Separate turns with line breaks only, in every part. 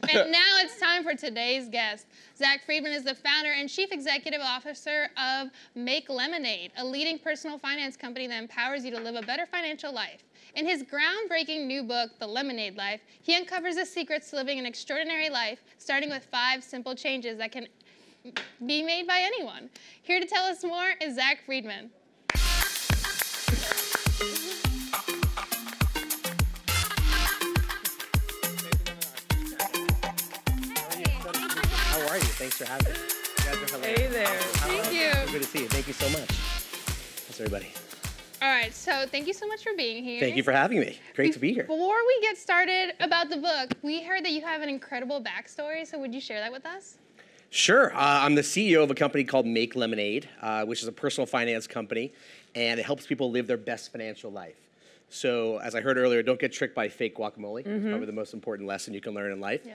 And now it's time for today's guest. Zach Friedman is the founder and chief executive officer of Make Lemonade, a leading personal finance company that empowers you to live a better financial life. In his groundbreaking new book, The Lemonade Life, he uncovers the secrets to living an extraordinary life, starting with 5 simple changes that can be made by anyone. Here to tell us more is Zach Friedman.
How are you? Thanks for having me. You guys are hilarious.
Hey there.
Thank you.
Good to see you. Thank you so much. How's everybody?
All right, so thank you so much for being here.
Thank you for having me. Great to be here.
Before we get started about the book, we heard that you have an incredible backstory, so would you share that with us?
Sure. I'm the CEO of a company called Make Lemonade, which is a personal finance company, and it helps people live their best financial life. So, as I heard earlier, don't get tricked by fake guacamole. It's probably the most important lesson you can learn in life.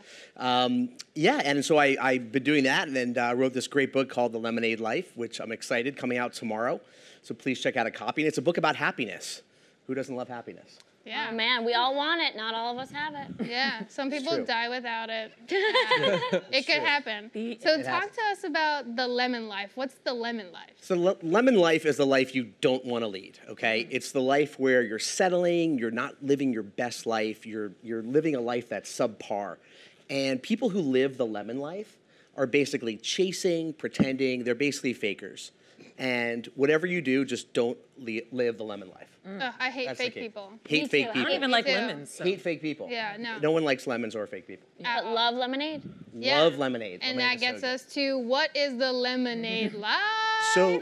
Yeah.
And so I've been doing that, and wrote this great book called The Lemonade Life, which I'm excited, coming out tomorrow. So please check out a copy. And it's a book about happiness. Who doesn't love happiness?
Yeah.
Oh, man, we all want it. Not all of us have it.
Yeah, some people
true.
die without it. It could happen. So talk
happens.
to us about the lemon life. What's the lemon life?
So lemon life is the life you don't want to lead, okay? It's the life where you're settling, you're not living your best life, you're living a life that's subpar. And people who live the lemon life are basically chasing, pretending, they're basically fakers. And whatever you do, just don't live the lemon life.
Ugh, I hate
That's the
fake
key.
people.
Hate fake
too. I
people.
I don't even
Me
like
too.
lemons. So.
Hate fake people.
Yeah, no.
No one likes lemons or fake people.
But love lemonade.
Yeah.
Love lemonade.
And
Lemonade
that
is
gets
so good.
us to what is the lemonade life?
So,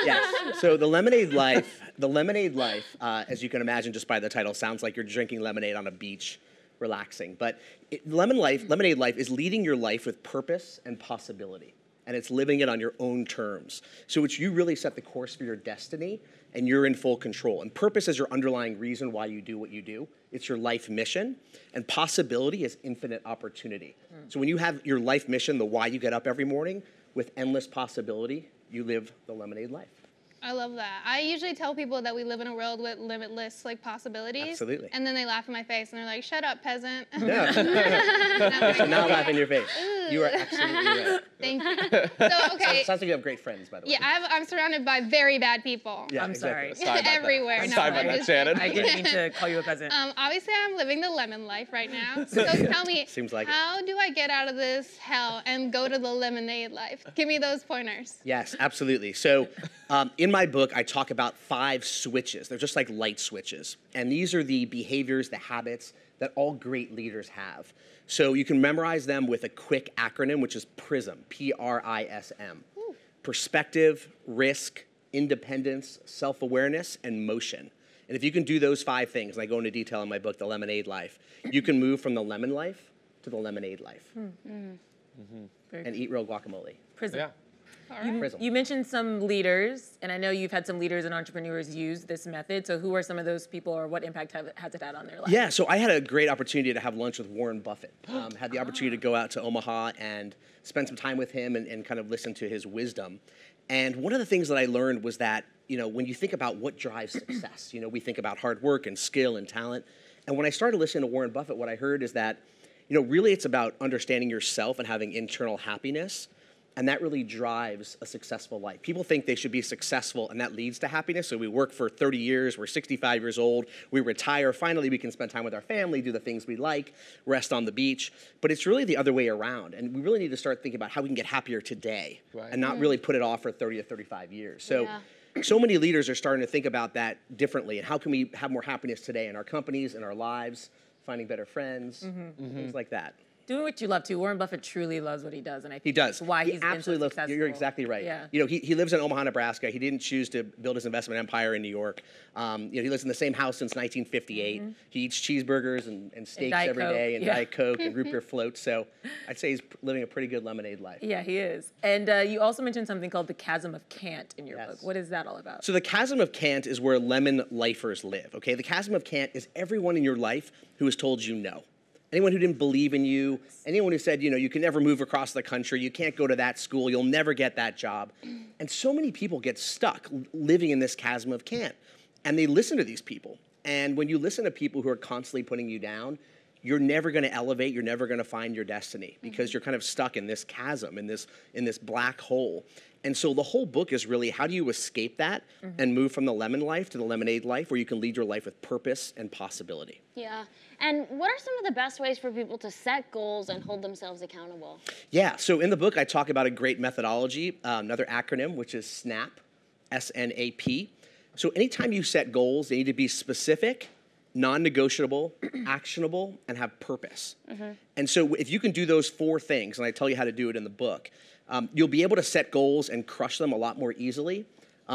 yes. So the lemonade life, as you can imagine just by the title, sounds like you're drinking lemonade on a beach, relaxing. But lemonade life is leading your life with purpose and possibility. And it's living it on your own terms. So it's you really set the course for your destiny, and you're in full control. And purpose is your underlying reason why you do what you do. It's your life mission. And possibility is infinite opportunity. So when you have your life mission, the why you get up every morning, with endless possibility, you live the lemonade life.
I love that. I usually tell people that we live in a world with limitless possibilities.
Absolutely.
And then they laugh in my face and they're like, "Shut up, peasant."
Yeah.
And I'm like,
So now
"Okay,
laugh in your face. You are absolutely right.
Thank you. So okay,
Sounds like you have great friends, by the way.
yeah, I'm surrounded by very bad people.
Yeah,
I'm
exactly.
sorry.
Everywhere.
I'm
No,
sorry
I'm
about that,
just
Shannon.
I didn't mean to call you a cousin.
Obviously, I'm living the lemon life right now. So tell me,
Seems like it.
how do I get out of this hell and go to the lemonade life? Give me those pointers.
Yes, absolutely. So in my book, I talk about 5 switches. They're just like light switches. And these are the behaviors, the habits that all great leaders have. So you can memorize them with a quick acronym, which is PRISM, P-R-I-S-M. Perspective, risk, independence, self-awareness, and motion. And if you can do those 5 things, and I go into detail in my book, The Lemonade Life, you can move from the lemon life to the lemonade life. And eat real guacamole.
Prison.
Yeah.
Prism.
You mentioned some leaders, and I know you've had some leaders and entrepreneurs use this method. So who are some of those people, or what impact has it had on their life?
Yeah, so I had a great opportunity to have lunch with Warren Buffett. Had the opportunity to go out to Omaha and spend some time with him and kind of listen to his wisdom. And one of the things that I learned was that, when you think about what drives success, we think about hard work and skill and talent. And when I started listening to Warren Buffett, what I heard is that, really it's about understanding yourself and having internal happiness. And that really drives a successful life. People think they should be successful, and that leads to happiness. So we work for 30 years, we're 65 years old, we retire, finally we can spend time with our family, do the things we like, rest on the beach. But it's really the other way around. And we really need to start thinking about how we can get happier today and not really put it off for 30 to 35 years. So, so many leaders are starting to think about that differently. And how can we have more happiness today in our companies, in our lives, finding better friends, things like that.
Doing what you love to. Warren Buffett truly loves what he does, and I think
He does.
that's why
He
he's been so
absolutely loves.
successful.
You're exactly right.
Yeah.
He lives in Omaha, Nebraska. He didn't choose to build his investment empire in New York. He lives in the same house since 1958. He eats cheeseburgers and steaks
Diet
every
Coke.
day, and
Yeah.
Diet Coke and root beer floats. So I'd say he's living a pretty good lemonade life.
Yeah, he is. And you also mentioned something called the chasm of Kant in your book. What is that all about?
So the chasm of Kant is where lemon lifers live. Okay, the chasm of Kant is everyone in your life who has told you no. Anyone who didn't believe in you, anyone who said, you can never move across the country, you can't go to that school, you'll never get that job. And so many people get stuck living in this chasm of Kant. And they listen to these people. And when you listen to people who are constantly putting you down, you're never going to elevate, you're never going to find your destiny because you're kind of stuck in this chasm, in this black hole. And so the whole book is really, how do you escape that and move from the lemon life to the lemonade life, where you can lead your life with purpose and possibility?
Yeah. And what are some of the best ways for people to set goals and hold themselves accountable?
Yeah, so in the book, I talk about a great methodology, another acronym, which is SNAP, S-N-A-P. So anytime you set goals, they need to be specific, non-negotiable, actionable, and have purpose. And so if you can do those 4 things, and I tell you how to do it in the book, you'll be able to set goals and crush them a lot more easily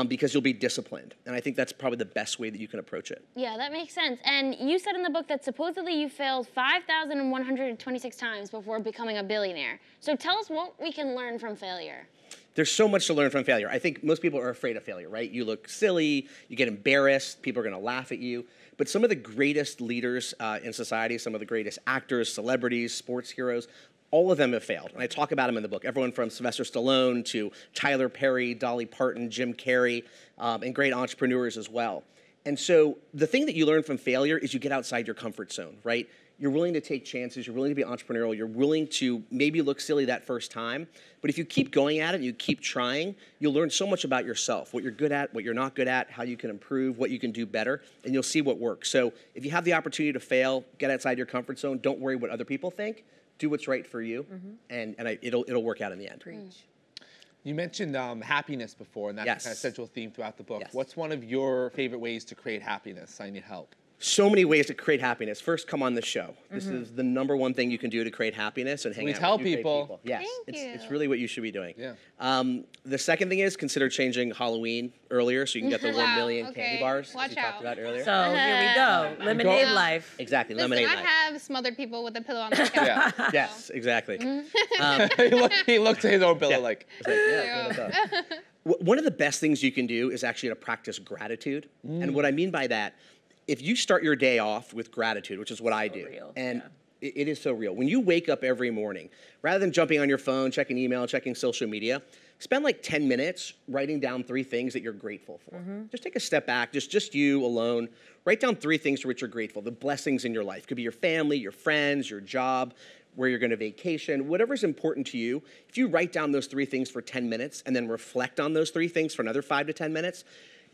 because you'll be disciplined. And I think that's probably the best way that you can approach it.
Yeah, that makes sense. And you said in the book that supposedly you failed 5,126 times before becoming a billionaire. So tell us what we can learn from failure.
There's so much to learn from failure. I think most people are afraid of failure, right? You look silly, you get embarrassed, people are gonna laugh at you. But some of the greatest leaders in society, some of the greatest actors, celebrities, sports heroes, all of them have failed. And I talk about them in the book. Everyone from Sylvester Stallone to Tyler Perry, Dolly Parton, Jim Carrey, and great entrepreneurs as well. And so the thing that you learn from failure is you get outside your comfort zone, right? You're willing to take chances, you're willing to be entrepreneurial, you're willing to maybe look silly that first time, but if you keep going at it and you keep trying, you'll learn so much about yourself, what you're good at, what you're not good at, how you can improve, what you can do better, and you'll see what works. So if you have the opportunity to fail, get outside your comfort zone, don't worry what other people think, do what's right for you, and it'll work out in the end.
You mentioned happiness before, and that's
Yes.
a kind of central theme throughout the book.
Yes.
What's one of your favorite ways to create happiness? I need help.
So many ways to create happiness. First, come on the show. This is the #1 thing you can do to create happiness and hang
We
out
tell
with great
people.
Yes,
Thank
it's
you.
really what you should be doing.
Yeah.
The second thing is consider changing Halloween earlier so you can get the 1
Wow,
million
okay.
candy bars, as
Watch
we talked
out.
about earlier.
So here we go. Lemonade
Go-
life.
Exactly,
Listen,
lemonade
I
night.
have smothered people with a pillow on their couch.
Yeah.
Yes, exactly.
he looked at his own pillow like,
It's like, yeah, what's up? One of the best things you can do is actually to practice gratitude. And what I mean by that, if you start your day off with gratitude, which is what I do,
real,
and it is so real. When you wake up every morning, rather than jumping on your phone, checking email, checking social media, spend like 10 minutes writing down 3 things that you're grateful for. Just take a step back, just you alone. Write down 3 things for which you're grateful, the blessings in your life. Could be your family, your friends, your job, where you're going to vacation, whatever's important to you. If you write down those 3 things for 10 minutes and then reflect on those 3 things for another 5 to 10 minutes,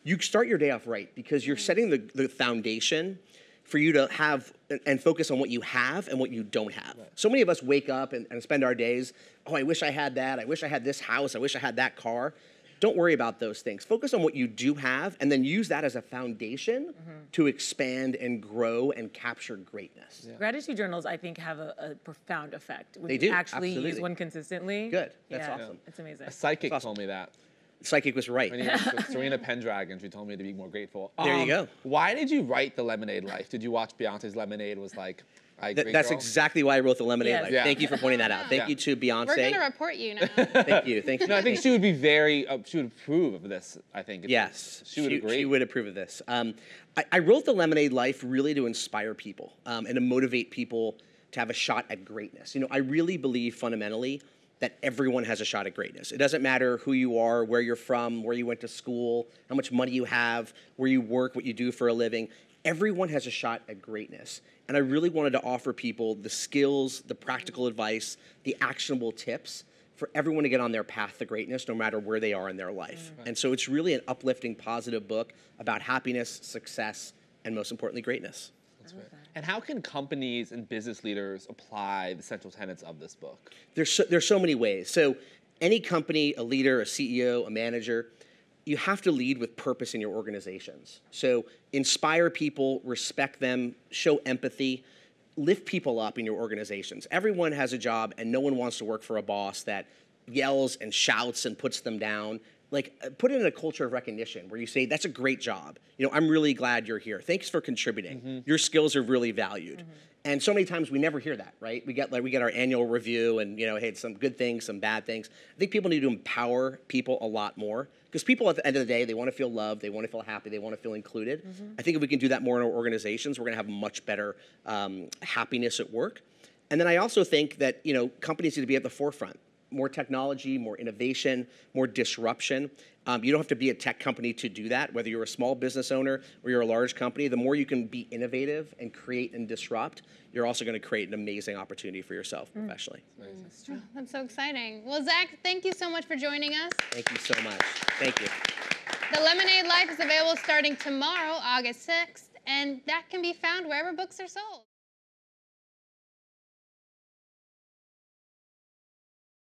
you start your day off right because you're setting the foundation for you to have and focus on what you have and what you don't have. Right. So many of us wake up and spend our days, oh, I wish I had that. I wish I had this house. I wish I had that car. Don't worry about those things. Focus on what you do have and then use that as a foundation to expand and grow and capture greatness.
Yeah. Gratitude journals, I think, have a profound effect. When
They
you
do,
actually
absolutely.
use one consistently.
Good. That's
yeah,
awesome.
It's amazing.
a psychic
Awesome.
told me that.
Psychic was right.
When he was with Serena Pendragon, she told me to be more grateful.
There you go.
Why did you write The Lemonade Life? Did you watch Beyonce's Lemonade? Was like, I agree,
That's
girl?
exactly why I wrote The Lemonade
Yes.
Life.
Yeah.
Thank you for pointing that out. Thank
Yeah.
you to Beyonce.
We're going to report you now.
Thank you. Thank you.
No, I think she would be very, she would approve of this, I think. if
Yes,
She would agree.
She would approve of this. I wrote The Lemonade Life really to inspire people and to motivate people to have a shot at greatness. You know, I really believe fundamentally that everyone has a shot at greatness. It doesn't matter who you are, where you're from, where you went to school, how much money you have, where you work, what you do for a living. Everyone has a shot at greatness. And I really wanted to offer people the skills, the practical advice, the actionable tips for everyone to get on their path to greatness, no matter where they are in their life. And so it's really an uplifting, positive book about happiness, success, and most importantly, greatness.
And how can companies and business leaders apply the central tenets of this book?
There's so many ways. So any company, a leader, a CEO, a manager, you have to lead with purpose in your organizations. So inspire people, respect them, show empathy, lift people up in your organizations. Everyone has a job and no one wants to work for a boss that yells and shouts and puts them down. Like, put it in a culture of recognition where you say, that's a great job. You know, I'm really glad you're here. Thanks for contributing. Your skills are really valued. And so many times we never hear that, right? We get our annual review and, you know, hey, some good things, some bad things. I think people need to empower people a lot more because people at the end of the day, they want to feel loved, they want to feel happy, they want to feel included. I think if we can do that more in our organizations, we're going to have much better happiness at work. And then I also think that, you know, companies need to be at the forefront. more technology, more innovation, more disruption. You don't have to be a tech company to do that, whether you're a small business owner or you're a large company. The more you can be innovative and create and disrupt, you're also going to create an amazing opportunity for yourself professionally.
That's so exciting. Well, Zach, thank you so much for joining us.
Thank you so much. Thank you.
The Lemonade Life is available starting tomorrow, August 6th, and that can be found wherever books are sold.